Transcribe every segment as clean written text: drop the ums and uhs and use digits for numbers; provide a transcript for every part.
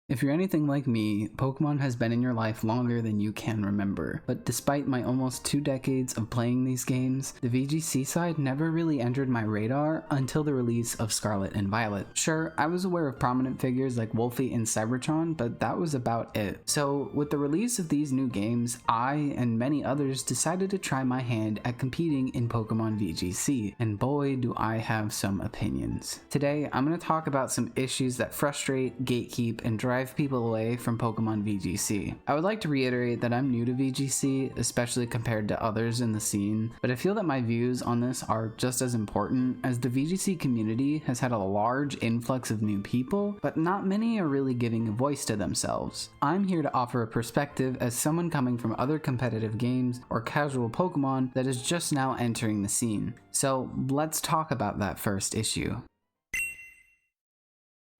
If you're anything like me, Pokemon has been in your life longer than you can remember, but despite my almost 2 decades of playing these games, the VGC side never really entered my radar until the release of Scarlet and Violet. Sure, I was aware of prominent figures like Wolfie and Cybertron, but that was about it. So with the release of these new games, I and many others decided to try my hand at competing in Pokemon VGC, and boy do I have some opinions. Today, I'm going to talk about some issues that frustrate, gatekeep, and drive people away from Pokemon VGC. I would like to reiterate that I'm new to VGC, especially compared to others in the scene, but I feel that my views on this are just as important, as the VGC community has had a large influx of new people, but not many are really giving a voice to themselves. I'm here to offer a perspective as someone coming from other competitive games or casual Pokemon that is just now entering the scene. So let's talk about that first issue.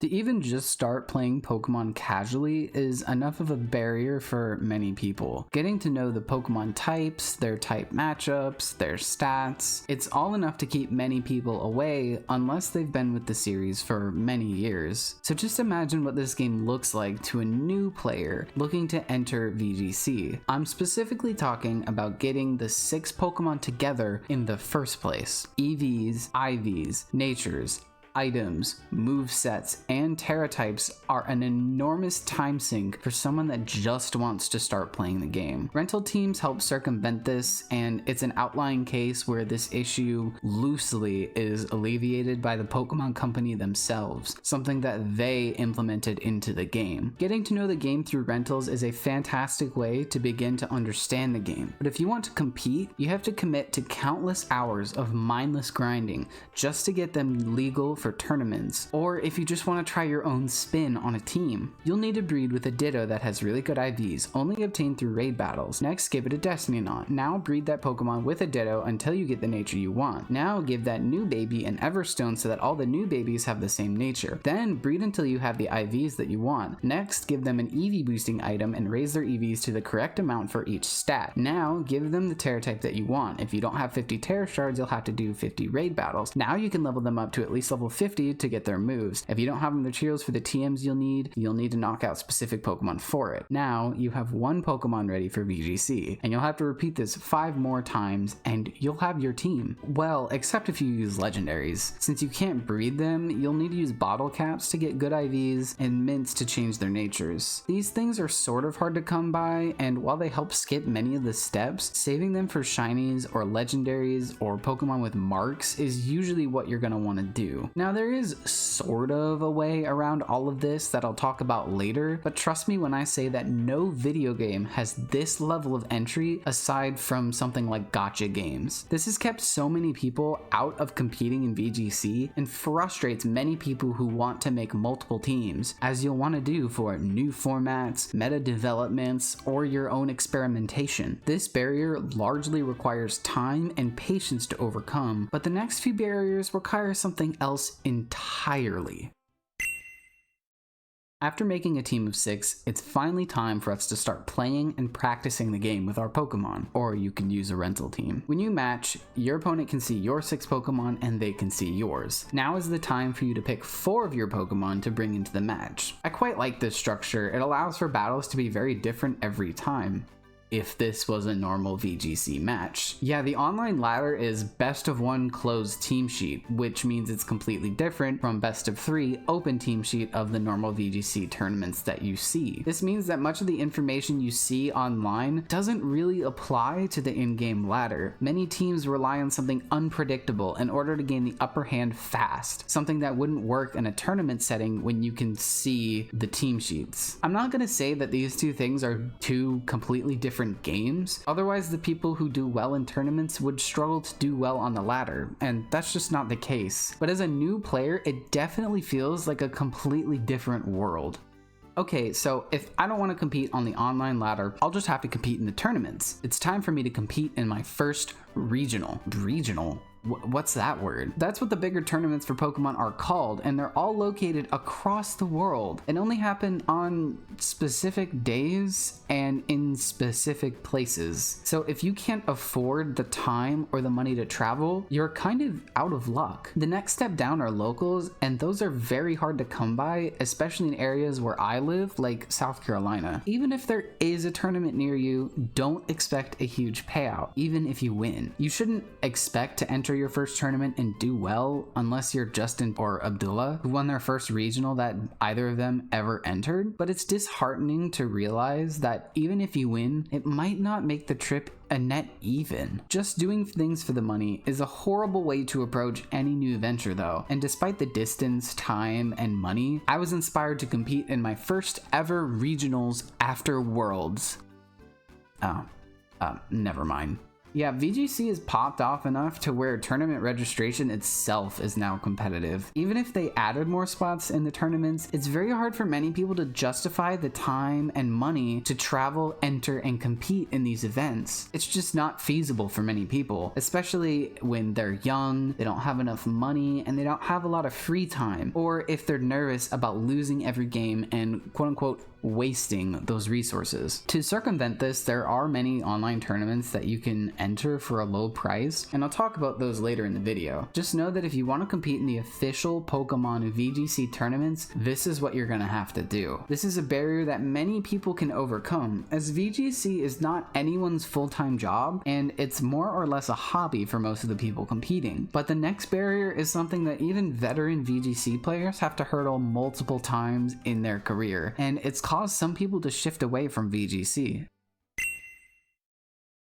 To even just start playing Pokemon casually is enough of a barrier for many people. Getting to know the Pokemon types, their type matchups, their stats, it's all enough to keep many people away unless they've been with the series for many years. So just imagine what this game looks like to a new player looking to enter VGC. I'm specifically talking about getting the 6 Pokemon together in the first place. EVs, IVs, Natures, items, movesets, and Terra types are an enormous time sink for someone that just wants to start playing the game. Rental teams help circumvent this, and it's an outlying case where this issue loosely is alleviated by the Pokemon Company themselves, something that they implemented into the game. Getting to know the game through rentals is a fantastic way to begin to understand the game, but if you want to compete, you have to commit to countless hours of mindless grinding just to get them legal for tournaments, or if you just want to try your own spin on a team. You'll need to breed with a Ditto that has really good IVs, only obtained through raid battles. Next, give it a Destiny Knot. Now breed that Pokemon with a Ditto until you get the nature you want. Now give that new baby an Everstone so that all the new babies have the same nature. Then breed until you have the IVs that you want. Next, give them an EV boosting item and raise their EVs to the correct amount for each stat. Now give them the Terra type that you want. If you don't have 50 Terra shards, you'll have to do 50 raid battles. Now you can level them up to at least level 50 to get their moves. If you don't have the materials for the TMs you'll need to knock out specific Pokemon for it. Now you have 1 Pokemon ready for VGC, and you'll have to repeat this 5 more times and you'll have your team. Well, except if you use legendaries. Since you can't breed them, you'll need to use bottle caps to get good IVs and mints to change their natures. These things are sort of hard to come by, and while they help skip many of the steps, saving them for shinies or legendaries or Pokemon with marks is usually what you're going to want to do. Now there is sort of a way around all of this that I'll talk about later, but trust me when I say that no video game has this level of entry aside from something like gacha games. This has kept so many people out of competing in VGC and frustrates many people who want to make multiple teams, as you'll want to do for new formats, meta developments, or your own experimentation. This barrier largely requires time and patience to overcome, but the next few barriers require something else entirely. After making a team of 6, it's finally time for us to start playing and practicing the game with our Pokemon, or you can use a rental team. When you match, your opponent can see your 6 Pokemon and they can see yours. Now is the time for you to pick 4 of your Pokemon to bring into the match. I quite like this structure. It allows for battles to be very different every time. If this was a normal VGC match. Yeah, the online ladder is best of 1 closed team sheet, which means it's completely different from best of 3 open team sheet of the normal VGC tournaments that you see. This means that much of the information you see online doesn't really apply to the in-game ladder. Many teams rely on something unpredictable in order to gain the upper hand fast, something that wouldn't work in a tournament setting when you can see the team sheets. I'm not gonna say that these two things are two completely different games, otherwise the people who do well in tournaments would struggle to do well on the ladder, and that's just not the case. But as a new player, it definitely feels like a completely different world. Okay, so if I don't want to compete on the online ladder, I'll just have to compete in the tournaments. It's time for me to compete in my first regional. What's that word? That's what the bigger tournaments for Pokemon are called, and they're all located across the world and only happen on specific days and in specific places. So if you can't afford the time or the money to travel, you're kind of out of luck. The next step down are locals, and those are very hard to come by, especially in areas where I live, like South Carolina. Even if there is a tournament near you, don't expect a huge payout, even if you win. You shouldn't expect to enter your first tournament and do well unless you're Justin or Abdullah, who won their first regional that either of them ever entered. But it's disheartening to realize that even if you win, it might not make the trip a net even. Just doing things for the money is a horrible way to approach any new venture though, and despite the distance, time, and money, I was inspired to compete in my first ever regionals after Worlds. Never mind. Yeah, VGC has popped off enough to where tournament registration itself is now competitive. Even if they added more spots in the tournaments, it's very hard for many people to justify the time and money to travel, enter, and compete in these events. It's just not feasible for many people, especially when they're young, they don't have enough money, and they don't have a lot of free time, or if they're nervous about losing every game and quote-unquote wasting those resources. To circumvent this, there are many online tournaments that you can enter for a low price, and I'll talk about those later in the video. Just know that if you want to compete in the official Pokemon VGC tournaments, this is what you're gonna have to do. This is a barrier that many people can overcome, as VGC is not anyone's full-time job, and it's more or less a hobby for most of the people competing. But the next barrier is something that even veteran VGC players have to hurdle multiple times in their career, and it's caused some people to shift away from VGC.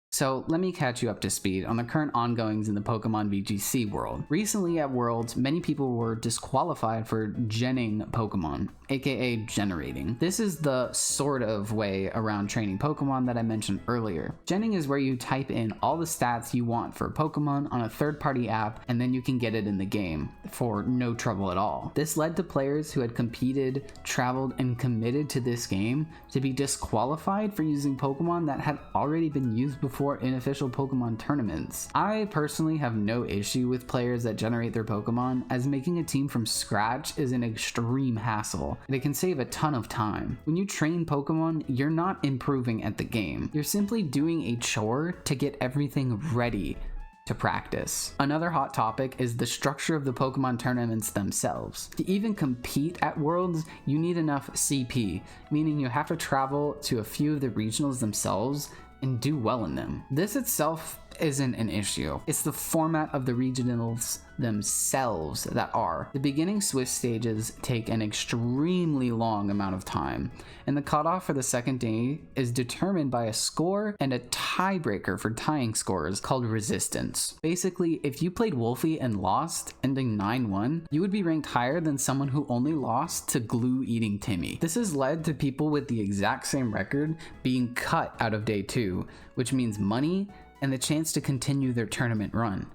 So let me catch you up to speed on the current ongoings in the Pokemon VGC world. Recently at Worlds, many people were disqualified for genning Pokemon, aka generating. This is the sort of way around training Pokemon that I mentioned earlier. Genning is where you type in all the stats you want for Pokemon on a third-party app, and then you can get it in the game for no trouble at all. This led to players who had competed, traveled, and committed to this game to be disqualified for using Pokemon that had already been used before in official Pokemon tournaments. I personally have no issue with players that generate their Pokemon, as making a team from scratch is an extreme hassle, and it can save a ton of time. When you train Pokemon, you're not improving at the game. You're simply doing a chore to get everything ready to practice. Another hot topic is the structure of the Pokemon tournaments themselves. To even compete at Worlds, you need enough CP, meaning you have to travel to a few of the regionals themselves and do well in them. This itself isn't an issue. It's the format of the regionals themselves that are. The beginning Swiss stages take an extremely long amount of time, and the cutoff for the second day is determined by a score and a tiebreaker for tying scores called resistance. Basically, if you played Wolfie and lost, ending 9-1, you would be ranked higher than someone who only lost to glue-eating Timmy. This has led to people with the exact same record being cut out of day 2, which means money and the chance to continue their tournament run,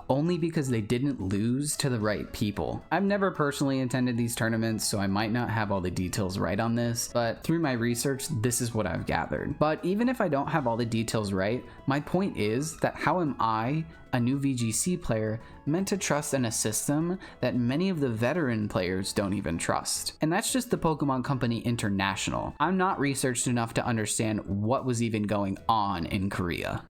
only because they didn't lose to the right people. I've never personally attended these tournaments, so I might not have all the details right on this, but through my research, this is what I've gathered. But even if I don't have all the details right, my point is that how am I, a new VGC player, meant to trust in a system that many of the veteran players don't even trust? And that's just the Pokemon Company International. I'm not researched enough to understand what was even going on in Korea.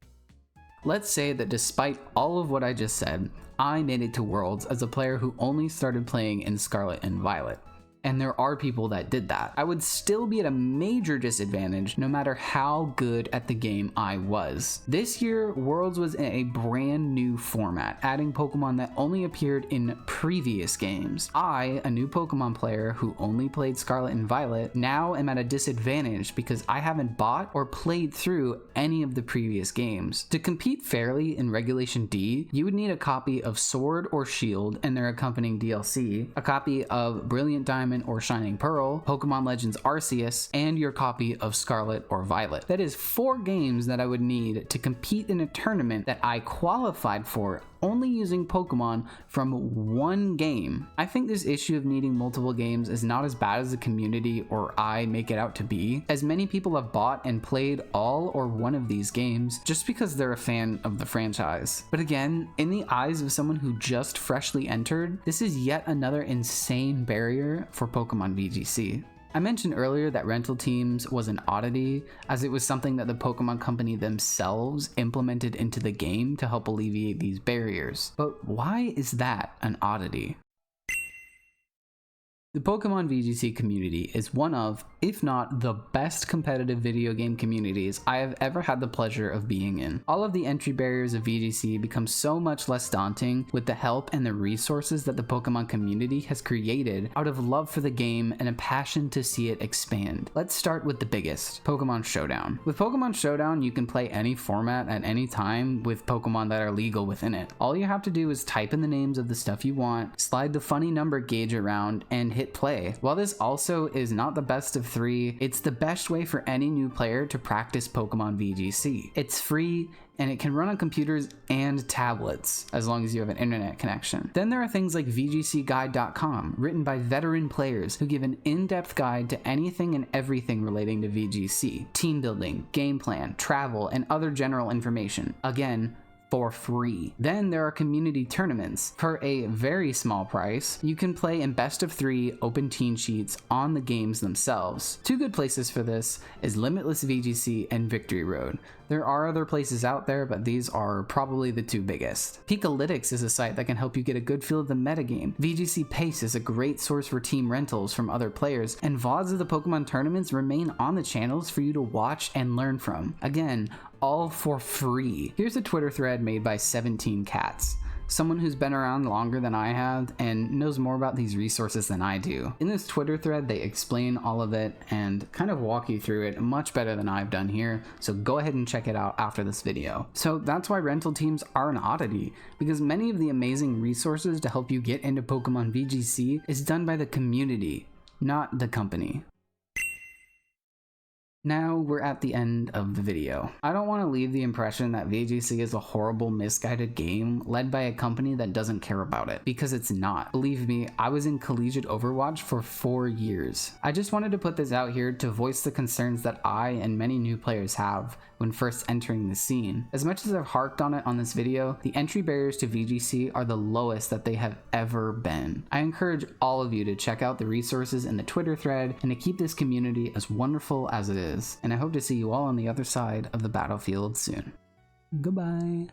Let's say that despite all of what I just said, I made it to Worlds as a player who only started playing in Scarlet and Violet. And there are people that did that. I would still be at a major disadvantage no matter how good at the game I was. This year, Worlds was in a brand new format, adding Pokemon that only appeared in previous games. I, a new Pokemon player who only played Scarlet and Violet, now am at a disadvantage because I haven't bought or played through any of the previous games. To compete fairly in Regulation D, you would need a copy of Sword or Shield and their accompanying DLC, a copy of Brilliant Diamond or Shining Pearl, Pokemon Legends Arceus, and your copy of Scarlet or Violet. That is 4 games that I would need to compete in a tournament that I qualified for only using Pokemon from one game. I think this issue of needing multiple games is not as bad as the community or I make it out to be, as many people have bought and played all or one of these games just because they're a fan of the franchise. But again, in the eyes of someone who just freshly entered, this is yet another insane barrier for Pokemon VGC. I mentioned earlier that rental teams was an oddity, as it was something that the Pokemon Company themselves implemented into the game to help alleviate these barriers. But why is that an oddity? The Pokemon VGC community is one of, if not the best competitive video game communities I have ever had the pleasure of being in. All of the entry barriers of VGC become so much less daunting with the help and the resources that the Pokemon community has created out of love for the game and a passion to see it expand. Let's start with the biggest, Pokemon Showdown. With Pokemon Showdown, you can play any format at any time with Pokemon that are legal within it. All you have to do is type in the names of the stuff you want, slide the funny number gauge around, and hit play. While this also is not the best of 3, it's the best way for any new player to practice Pokemon VGC. It's free and it can run on computers and tablets as long as you have an internet connection. Then there are things like VGCguide.com, written by veteran players who give an in-depth guide to anything and everything relating to VGC, team building, game plan, travel, and other general information. Again, for free. Then there are community tournaments. For a very small price, you can play in best of 3 open teen sheets on the games themselves. Two good places for this is Limitless VGC and Victory Road. There are other places out there, but these are probably the two biggest. Peakalytics is a site that can help you get a good feel of the metagame. VGC Pace is a great source for team rentals from other players, and VODs of the Pokemon tournaments remain on the channels for you to watch and learn from. Again, all for free. Here's a Twitter thread made by 17 Cats, someone who's been around longer than I have and knows more about these resources than I do. In this Twitter thread, they explain all of it and kind of walk you through it much better than I've done here, so go ahead and check it out after this video. So that's why rental teams are an oddity, because many of the amazing resources to help you get into Pokemon VGC is done by the community, not the company. Now we're at the end of the video. I don't want to leave the impression that VGC is a horrible, misguided game led by a company that doesn't care about it, because it's not. Believe me, I was in collegiate Overwatch for 4 years. I just wanted to put this out here to voice the concerns that I and many new players have when first entering the scene. As much as I've harped on it on this video, the entry barriers to VGC are the lowest that they have ever been. I encourage all of you to check out the resources in the Twitter thread and to keep this community as wonderful as it is. And I hope to see you all on the other side of the battlefield soon. Goodbye.